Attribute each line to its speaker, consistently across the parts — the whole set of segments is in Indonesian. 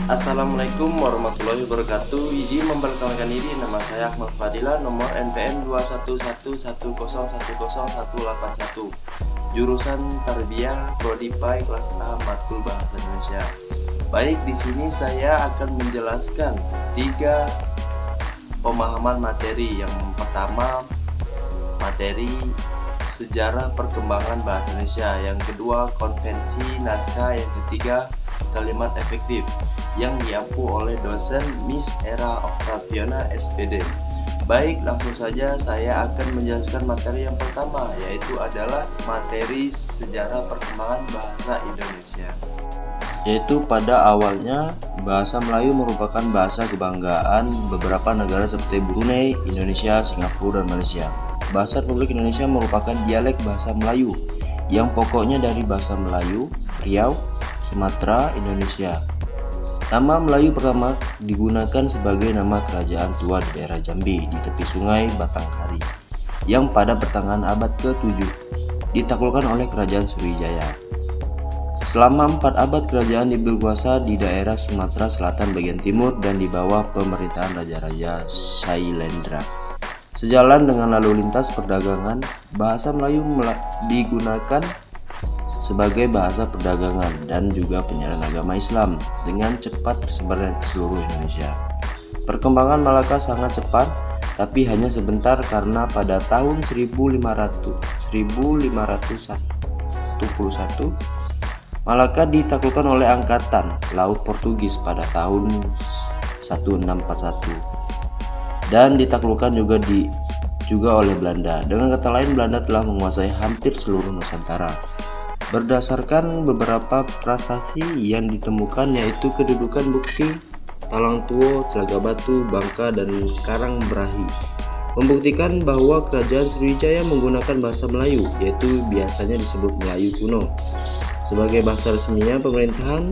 Speaker 1: Assalamualaikum warahmatullahi wabarakatuh. Izin memperkenalkan diri, nama saya Ahmad Fadila, nomor NPM 21111010181, jurusan Tarbiyah Prodi PAI kelas A Matkul Bahasa Indonesia. Baik, di sini saya akan menjelaskan 3 pemahaman materi. Yang pertama, materi sejarah perkembangan bahasa Indonesia. Yang kedua, konvensi naskah. Yang ketiga, kalimat efektif, yang diampu oleh dosen Miss Era Octaviana SPD. Baik, langsung saja saya akan menjelaskan materi yang pertama, yaitu adalah materi sejarah perkembangan bahasa Indonesia. Yaitu pada awalnya bahasa Melayu merupakan bahasa kebanggaan beberapa negara seperti Brunei, Indonesia, Singapura, dan Malaysia. Bahasa Republik Indonesia merupakan dialek bahasa Melayu yang pokoknya dari bahasa Melayu, Riau, Sumatera, Indonesia. Nama Melayu pertama digunakan sebagai nama kerajaan tua di daerah Jambi di tepi sungai Batanghari yang pada pertengahan abad ke-7 ditaklukkan oleh kerajaan Sriwijaya. Selama 4 abad kerajaan berkuasa di daerah Sumatera Selatan bagian timur dan di bawah pemerintahan Raja-Raja Sailendra. Sejalan dengan lalu lintas perdagangan, bahasa Melayu digunakan sebagai bahasa perdagangan dan juga penyiaran agama Islam dengan cepat tersebar ke seluruh Indonesia. Perkembangan Malaka sangat cepat, tapi hanya sebentar karena pada tahun 1511 Malaka ditaklukkan oleh Angkatan Laut Portugis pada tahun 1641 dan ditaklukkan juga oleh Belanda. Dengan kata lain, Belanda telah menguasai hampir seluruh Nusantara. Berdasarkan beberapa prestasi yang ditemukan, yaitu kedudukan bukti Talang Tuo, Telaga Batu, Bangka, dan Karangberahi, membuktikan bahwa kerajaan Sriwijaya menggunakan bahasa Melayu, yaitu biasanya disebut Melayu kuno. Sebagai bahasa resminya pemerintahan,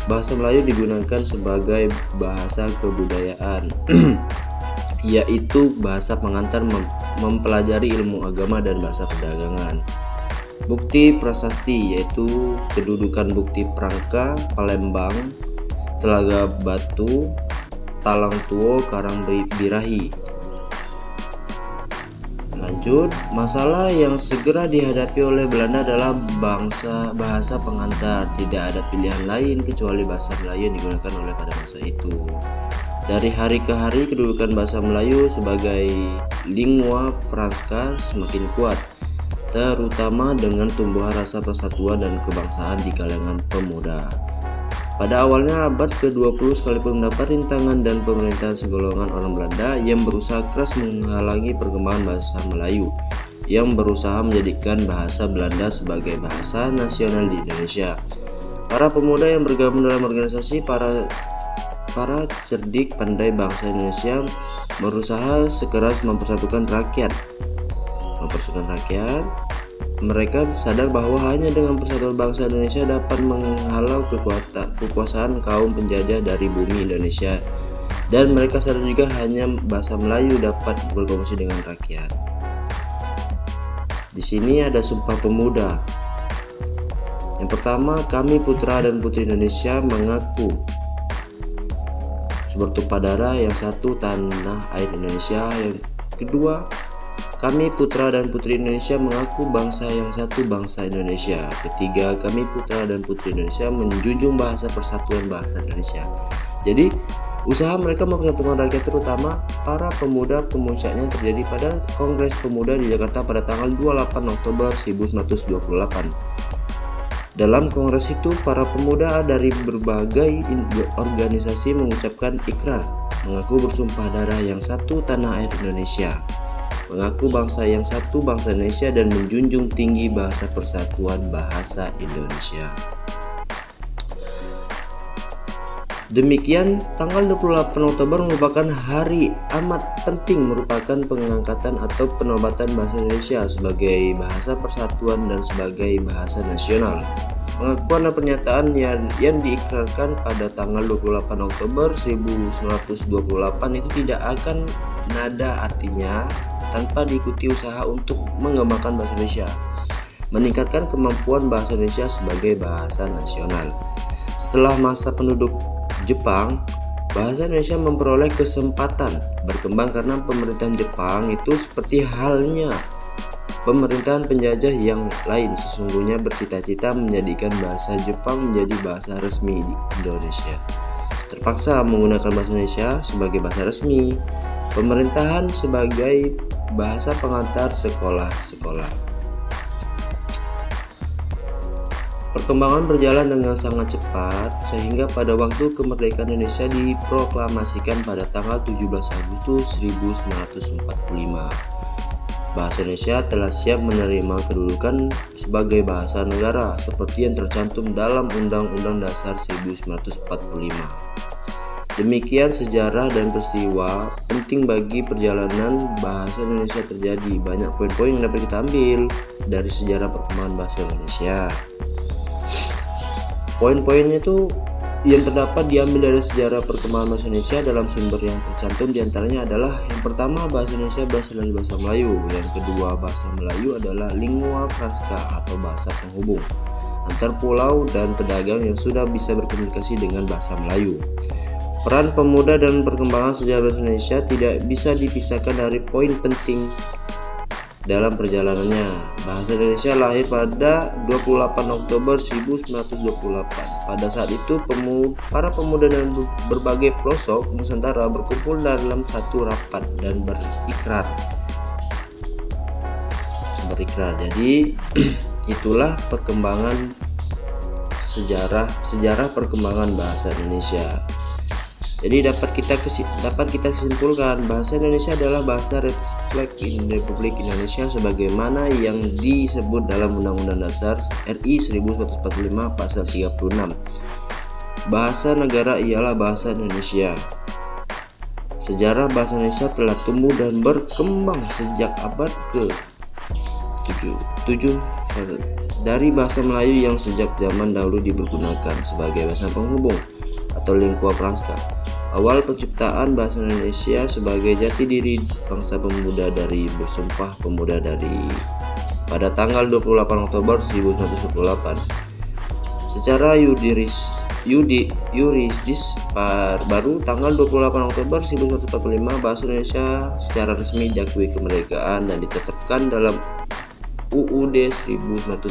Speaker 1: bahasa Melayu digunakan sebagai bahasa kebudayaan, yaitu bahasa pengantar mempelajari ilmu agama dan bahasa perdagangan. Bukti prasasti yaitu kedudukan bukti Prangka, Palembang, Telaga Batu, Talang Tuo, Karangberahi. Lanjut, masalah yang segera dihadapi oleh Belanda adalah bahasa pengantar. Tidak ada pilihan lain kecuali bahasa Melayu yang digunakan oleh pada masa itu. Dari hari ke hari, kedudukan bahasa Melayu sebagai lingua franca semakin kuat, terutama dengan tumbuhan rasa persatuan dan kebangsaan di kalangan pemuda. Pada awalnya abad ke-20, sekalipun mendapat rintangan dan pemerintahan segolongan orang Belanda yang berusaha keras menghalangi perkembangan bahasa Melayu, yang berusaha menjadikan bahasa Belanda sebagai bahasa nasional di Indonesia. Para pemuda yang bergabung dalam organisasi para cerdik pandai bangsa Indonesia berusaha sekeras mempersatukan rakyat. Mereka sadar bahwa hanya dengan persatuan bangsa Indonesia dapat menghalau kekuasaan kaum penjajah dari bumi Indonesia, dan mereka sadar juga hanya bahasa Melayu dapat berkomunikasi dengan rakyat. Di sini ada Sumpah Pemuda. Yang pertama, kami putra dan putri Indonesia mengaku bertumpah darah. Yang satu, tanah air Indonesia. Yang kedua, kami putra dan putri Indonesia mengaku bangsa yang satu, bangsa Indonesia. Ketiga, kami putra dan putri Indonesia menjunjung bahasa persatuan bahasa Indonesia. Jadi usaha mereka mempersatukan rakyat, terutama para pemuda, pemuncaknya terjadi pada Kongres Pemuda di Jakarta pada tanggal 28 Oktober 1928. Dalam kongres itu, para pemuda dari berbagai organisasi mengucapkan ikrar, mengaku bersumpah darah yang satu, tanah air Indonesia, mengaku bangsa yang satu, bangsa Indonesia, dan menjunjung tinggi bahasa persatuan bahasa Indonesia. Demikian, tanggal 28 Oktober merupakan hari amat penting, merupakan pengangkatan atau penobatan bahasa Indonesia sebagai bahasa persatuan dan sebagai bahasa nasional. Pengakuan dan pernyataan yang diikrarkan pada tanggal 28 Oktober 1928 itu tidak akan nada artinya tanpa diikuti usaha untuk mengembangkan bahasa Indonesia, meningkatkan kemampuan bahasa Indonesia sebagai bahasa nasional. Setelah masa penduduk Jepang, bahasa Indonesia memperoleh kesempatan berkembang karena pemerintahan Jepang itu seperti halnya pemerintahan penjajah yang lain sesungguhnya bercita-cita menjadikan bahasa Jepang menjadi bahasa resmi di Indonesia. Terpaksa menggunakan bahasa Indonesia sebagai bahasa resmi, pemerintahan sebagai bahasa pengantar sekolah-sekolah. Perkembangan berjalan dengan sangat cepat sehingga pada waktu kemerdekaan Indonesia diproklamasikan pada tanggal 17 Agustus 1945. Bahasa Indonesia telah siap menerima kedudukan sebagai bahasa negara seperti yang tercantum dalam Undang-Undang Dasar 1945. Demikian sejarah dan peristiwa penting bagi perjalanan bahasa Indonesia terjadi. Banyak poin-poin yang dapat kita ambil dari sejarah perkembangan bahasa Indonesia. Poin-poinnya itu yang terdapat diambil dari sejarah perkembangan bahasa Indonesia dalam sumber yang tercantum diantaranya adalah yang pertama bahasa Indonesia berasal dari bahasa Melayu, yang kedua bahasa Melayu adalah lingua franca atau bahasa penghubung antar pulau dan pedagang yang sudah bisa berkomunikasi dengan bahasa Melayu. Peran pemuda dan perkembangan sejarah bahasa Indonesia tidak bisa dipisahkan dari poin penting dalam perjalanannya. Bahasa Indonesia lahir pada 28 Oktober 1928. Pada saat itu para pemuda dan berbagai pelosok Nusantara berkumpul dalam satu rapat dan berikrar. Jadi itulah perkembangan sejarah perkembangan bahasa Indonesia. Jadi dapat kita simpulkan bahasa Indonesia adalah bahasa Republik Indonesia sebagaimana yang disebut dalam Undang-Undang Dasar RI 1945 pasal 36. Bahasa negara ialah bahasa Indonesia. Sejarah bahasa Indonesia telah tumbuh dan berkembang sejak abad ke-7 dari bahasa Melayu yang sejak zaman dahulu dipergunakan sebagai bahasa penghubung atau lingua franca. Awal penciptaan bahasa Indonesia sebagai jati diri bangsa pemuda dari Bersumpah Pemuda pada tanggal 28 Oktober 1928. Secara yuridis baru tanggal 28 Oktober 1945 bahasa Indonesia secara resmi diakui kemerdekaan dan ditetapkan dalam UUD 1945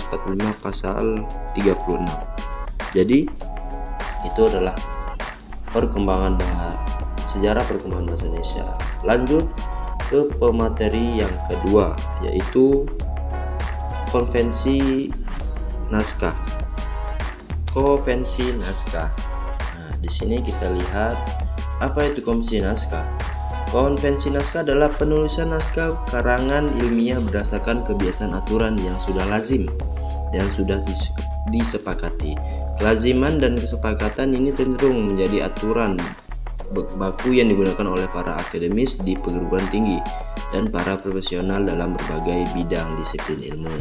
Speaker 1: pasal 36. Jadi itu adalah sejarah perkembangan bahasa Indonesia. Lanjut ke pemateri yang kedua, yaitu konvensi naskah. Nah, di sini kita lihat apa itu konvensi naskah. Konvensi naskah adalah penulisan naskah karangan ilmiah berdasarkan kebiasaan aturan yang sudah lazim dan sudah disepakati. Kelaziman dan kesepakatan ini cenderung menjadi aturan baku yang digunakan oleh para akademis di perguruan tinggi dan para profesional dalam berbagai bidang disiplin ilmu.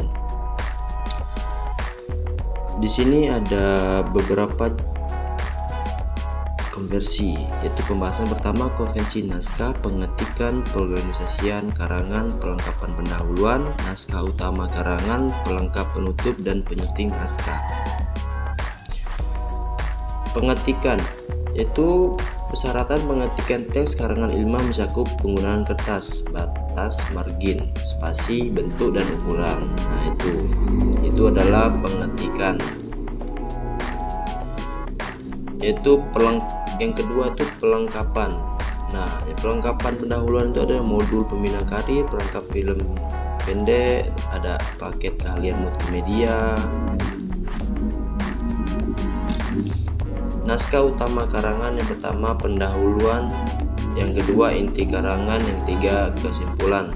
Speaker 1: Di sini ada beberapa konversi, yaitu pembahasan pertama konvensi naskah, pengetikan, perorganisasian karangan, pelengkapan pendahuluan, naskah utama karangan, pelengkap penutup, dan penyuting naskah. Pengetikan yaitu persyaratan pengetikan teks karangan ilmiah mencakup penggunaan kertas, batas, margin, spasi, bentuk, dan ukuran. Nah, itu adalah pengetikan. Yaitu yang kedua itu pelengkapan. Nah, pelengkapan pendahuluan itu ada modul pembina karir, pelengkap film pendek, ada paket keahlian multimedia. Naskah utama karangan, yang pertama pendahuluan, yang kedua inti karangan, yang ketiga kesimpulan.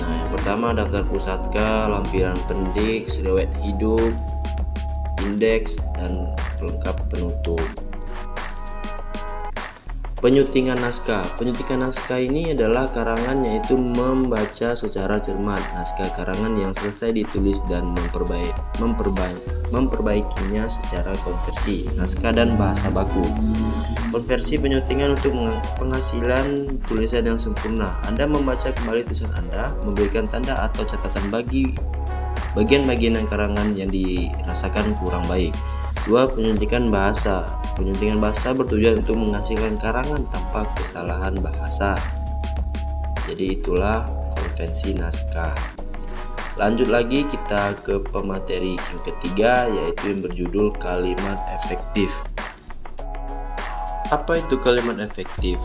Speaker 1: Nah, yang pertama daftar pusaka, lampiran pendik, riwayat hidup, indeks, dan pelengkap penutup. Penyutingan naskah. Penyutingan naskah ini adalah karangan, yaitu membaca secara cermat naskah karangan yang selesai ditulis dan memperbaikinya secara konversi naskah dan bahasa baku. Konversi penyutingan untuk penghasilan tulisan yang sempurna. Anda membaca kembali tulisan Anda, memberikan tanda atau catatan bagi bagian-bagian karangan yang dirasakan kurang baik. Dua, penyuntikan bahasa. Penyuntikan bahasa bertujuan untuk menghasilkan karangan tanpa kesalahan bahasa. Jadi itulah konvensi naskah. Lanjut lagi kita ke pemateri yang ketiga, yaitu yang berjudul kalimat efektif. Apa itu kalimat efektif?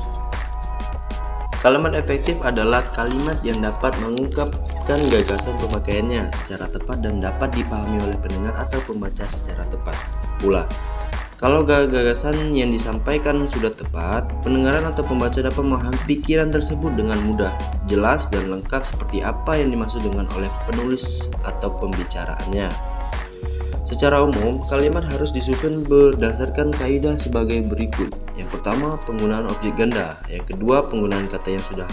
Speaker 1: Kalimat efektif adalah kalimat yang dapat mengungkapkan gagasan pemakaiannya secara tepat dan dapat dipahami oleh pendengar atau pembaca secara tepat. Pula, kalau gagasan yang disampaikan sudah tepat, pendengaran atau pembaca dapat memahami pikiran tersebut dengan mudah, jelas, dan lengkap seperti apa yang dimaksud dengan oleh penulis atau pembicaraannya. Secara umum, kalimat harus disusun berdasarkan kaidah sebagai berikut. Yang pertama, penggunaan objek ganda. Yang kedua, penggunaan kata yang sudah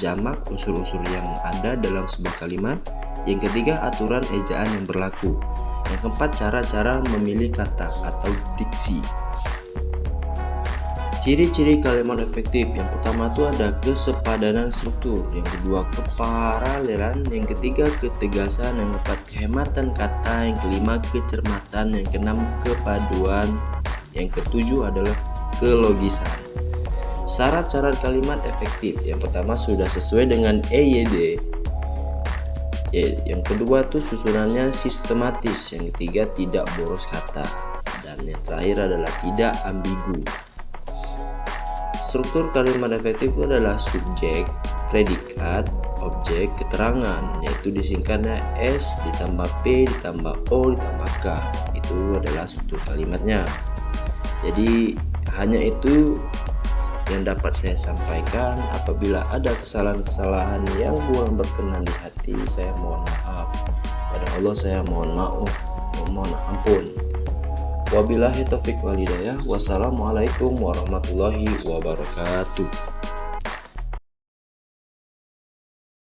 Speaker 1: jamak, unsur-unsur yang ada dalam sebuah kalimat. Yang ketiga, aturan ejaan yang berlaku. Yang keempat, cara-cara memilih kata atau diksi. Ciri-ciri kalimat efektif. Yang pertama itu ada kesepadanan struktur, yang kedua keparalelan, yang ketiga ketegasan, yang keempat kehematan kata, yang kelima kecermatan, yang keenam kepaduan, yang ketujuh adalah kelogisan. Syarat-syarat kalimat efektif. Yang pertama sudah sesuai dengan EYD. Yang kedua itu susunannya sistematis, yang ketiga tidak boros kata, dan yang terakhir adalah tidak ambigu. Struktur kalimat efektif itu adalah subjek, predikat, objek, keterangan, yaitu disingkatnya S ditambah P ditambah O ditambah K. Itu adalah struktur kalimatnya. Jadi hanya itu yang dapat saya sampaikan. Apabila ada kesalahan-kesalahan yang kurang berkenan di hati, saya mohon maaf. Pada Allah saya mohon maaf, mohon ampun. Wabillahi taufiq wal hidayah. Wassalamualaikum warahmatullahi wabarakatuh.